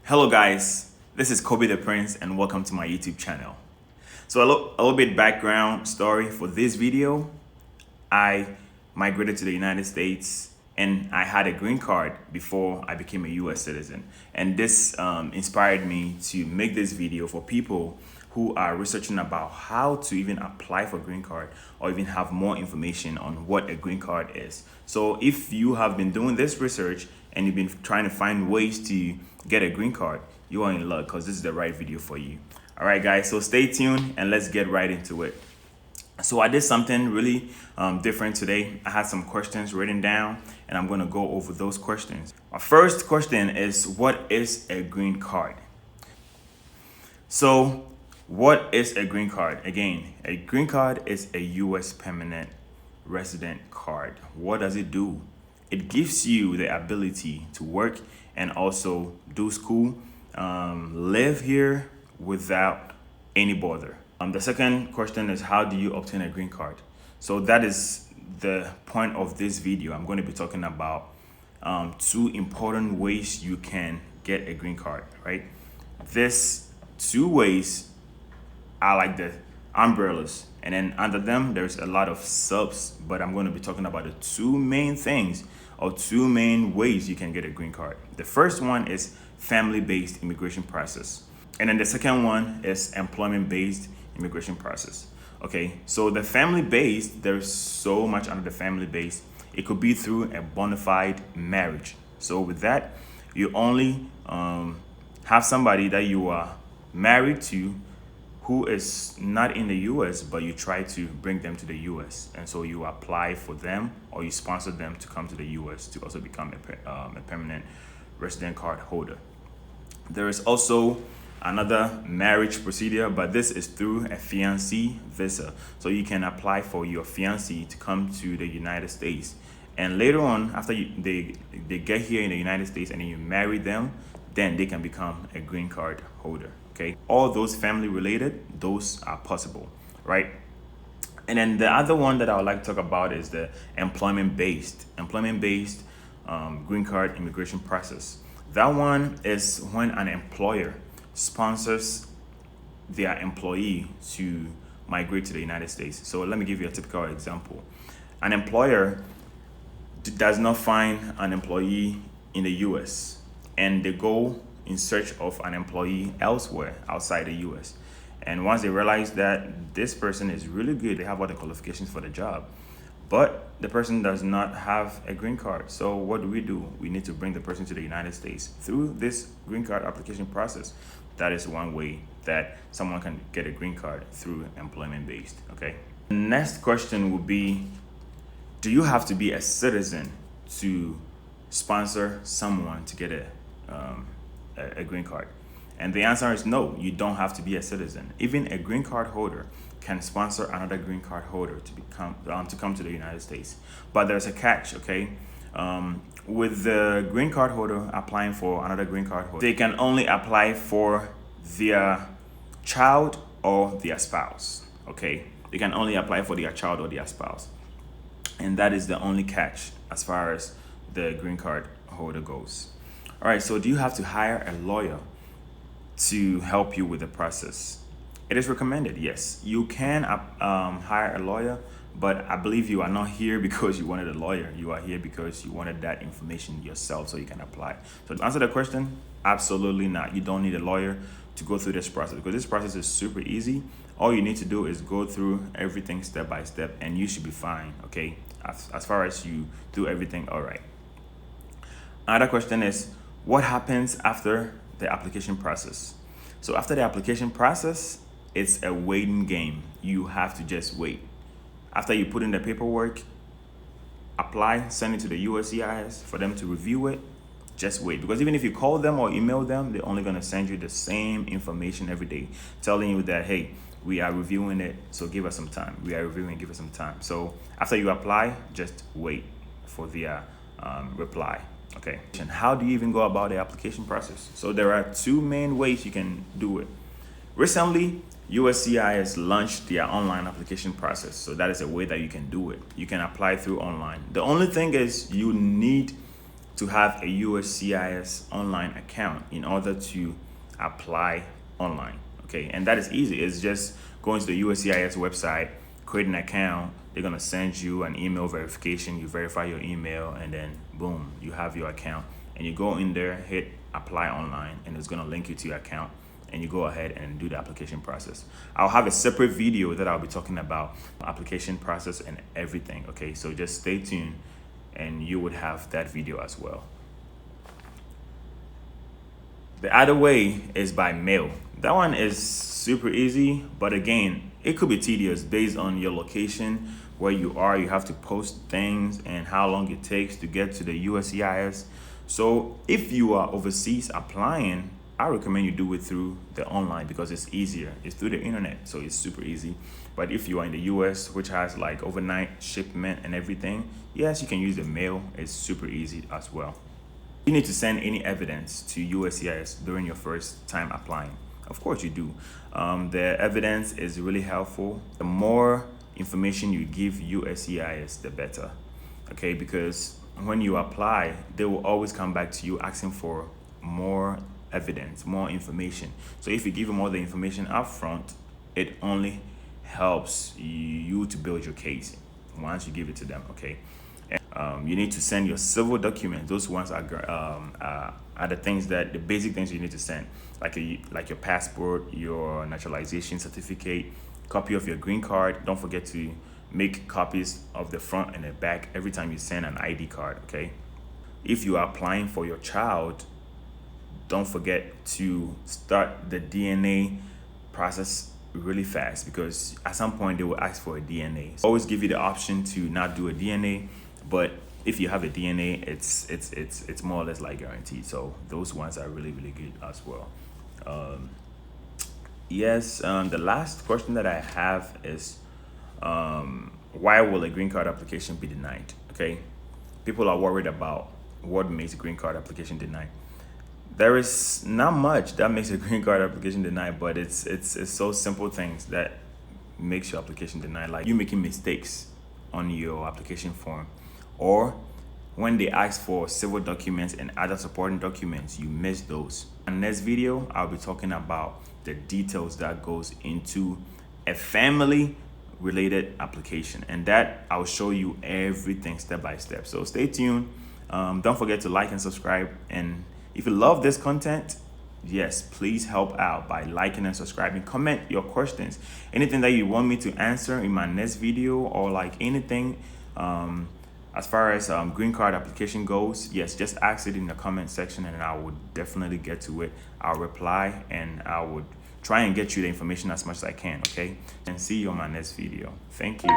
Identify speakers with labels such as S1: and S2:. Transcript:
S1: Hello guys, this is Kobe the Prince and welcome to my YouTube channel. So a little bit background story for this video. I migrated to the United States and I had a green card before I became a US citizen. And this inspired me to make this video for people who are researching about how to even apply for green card or even have more information on what a green card is. So if you have been doing this research and you've been trying to find ways to get a green card, you are in luck because this is the right video for you. All right, guys, so stay tuned and let's get right into it. So I did something really different today. I had some questions written down and I'm gonna go over those questions. My first question is, what is a green card? So what is a green card? Again, a green card is a US permanent resident card. What does it do? It gives you the ability to work and also do school, live here without any bother. The second question is, how do you obtain a green card? So that is the point of this video. I'm going to be talking about two important ways you can get a green card, right? These two ways are like the umbrellas, and then under them there's a lot of subs, but I'm going to be talking about the two main things or two main ways you can get a green card. The first one is family-based immigration process, and then the second one is employment-based immigration process. Okay, so the family-based, there's so much under the family-based. It could be through a bona fide marriage. So with that, you only have somebody that you are married to who is not in the US, but you try to bring them to the US. And so you apply for them or you sponsor them to come to the US to also become a permanent resident card holder. There is also another marriage procedure, but this is through a fiancé visa. So you can apply for your fiancé to come to the United States. And later on, after they get here in the United States and then you marry them, then they can become a green card holder. Okay, all those family related, those are possible, right? And then the other one that I would like to talk about is the employment-based green card immigration process. That one is when an employer sponsors their employee to migrate to the United States. So let me give you a typical example. An employer does not find an employee in the US and they go in search of an employee elsewhere outside the US. And once they realize that this person is really good, they have all the qualifications for the job, but the person does not have a green card. So what do? We need to bring the person to the United States through this green card application process. That is one way that someone can get a green card, through employment-based, okay? The next question would be, do you have to be a citizen to sponsor someone to get a green card? And the answer is no, you don't have to be a citizen. Even a green card holder can sponsor another green card holder to come to the United States. But there's a catch, okay? With the green card holder applying for another green card holder, they can only apply for their child or their spouse, okay? They can only apply for their child or their spouse. And that is the only catch as far as the green card holder goes. All right, so do you have to hire a lawyer to help you with the process? It is recommended, yes. You can hire a lawyer, but I believe you are not here because you wanted a lawyer. You are here because you wanted that information yourself so you can apply. So to answer the question, absolutely not. You don't need a lawyer to go through this process because this process is super easy. All you need to do is go through everything step by step and you should be fine, okay? As far as you do everything all right. Another question is, what happens after the application process? So after the application process, it's a waiting game. You have to just wait. After you put in the paperwork, apply, send it to the USCIS for them to review it, just wait. Because even if you call them or email them, they're only gonna send you the same information every day, telling you that, hey, we are reviewing it, so give us some time. We are reviewing, give us some time. So after you apply, just wait for their reply. Okay, and how do you even go about the application process? So there are two main ways you can do it. Recently, USCIS launched their online application process. So that is a way that you can do it. You can apply through online. The only thing is you need to have a USCIS online account in order to apply online. Okay, and that is easy. It's just going to the USCIS website, create an account. They're gonna send you an email verification. You verify your email, and then boom, you have your account. And you go in there, hit apply online, and it's gonna link you to your account. And you go ahead and do the application process. I'll have a separate video that I'll be talking about application process and everything. Okay, so just stay tuned, and you would have that video as well. The other way is by mail. That one is super easy, but again, it could be tedious based on your location, where you are. You have to post things and how long it takes to get to the USCIS. So if you are overseas applying, I recommend you do it through the online because it's easier. It's through the internet, so it's super easy. But if you are in the US, which has like overnight shipment and everything, yes, you can use the mail. It's super easy as well. You need to send any evidence to USCIS during your first time applying. Of course you do. The evidence is really helpful. The more information you give USCIS, the better. Okay, because when you apply, they will always come back to you asking for more evidence, more information. So if you give them all the information up front, it only helps you to build your case once you give it to them. Okay. And, you need to send your civil documents. Those ones are the things that the basic things you need to send, like your passport, your naturalization certificate, copy of your green card. Don't forget to make copies of the front and the back every time you send an ID card. Okay. If you are applying for your child, don't forget to start the DNA process really fast, because at some point they will ask for a DNA. So always give you the option to not do a DNA, but if you have a DNA, it's more or less like guaranteed. So those ones are really good as well. The last question that I have is, why will a green card application be denied? Okay, people are worried about what makes a green card application denied. There is not much that makes a green card application denied, but it's so simple things that makes your application denied, like you making mistakes on your application form, or when they ask for civil documents and other supporting documents, you miss those. In the next video, I'll be talking about the details that goes into a family related application, and that I'll show you everything step by step. So stay tuned. Don't forget to like and subscribe, and if you love this content, yes, please help out by liking and subscribing. Comment your questions, anything that you want me to answer in my next video, or like anything as far as green card application goes. Yes, just ask it in the comment section, and I would definitely get to it. I'll reply, and I would try and get you the information as much as I can. Okay, and see you on my next video. Thank you.